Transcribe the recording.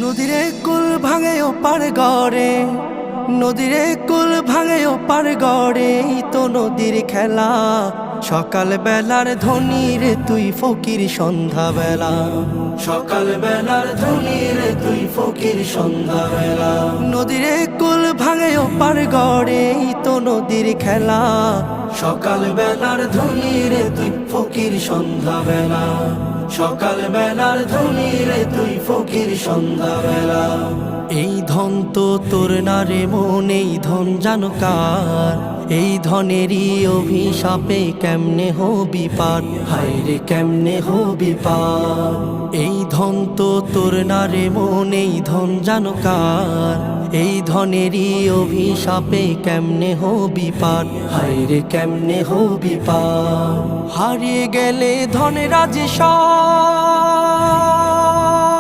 নদীরে কুল ভাঙে ও পার গড়ে, নদীরে কুল ভাঙে ও পার গড়ে, এই তো নদীর খেলা। সকাল বেলার ধনী রে তুই ফকির সন্ধ্যা বেলা, সকাল বেলার ধনী রে তুই ফকির সন্ধ্যা বেলা। নদীরে কুল ভাঙে ও পার গড়ে, এই তো নদীর খেলা। সকাল বেলার ধনী রে তুই ফকির সন্ধ্যা বেলা, সকাল বেলার ধনী রে তুই ফকির সন্ধ্যা বেলা। এই ধন তো তোর না রে মন, এই ধন জানো কার? এই ধনেরই অভিশাপে কেমনে হবি পার, হায় রে কেমনে হবি পার। এই ধন তো তোর না রে মন, এই ধন জানো কার? এই ধনেরই অভিশাপে কেমনে হবি পার, হায় রে কেমনে হবি পার। হারিয়ে গেলে ধনের রাজে সব,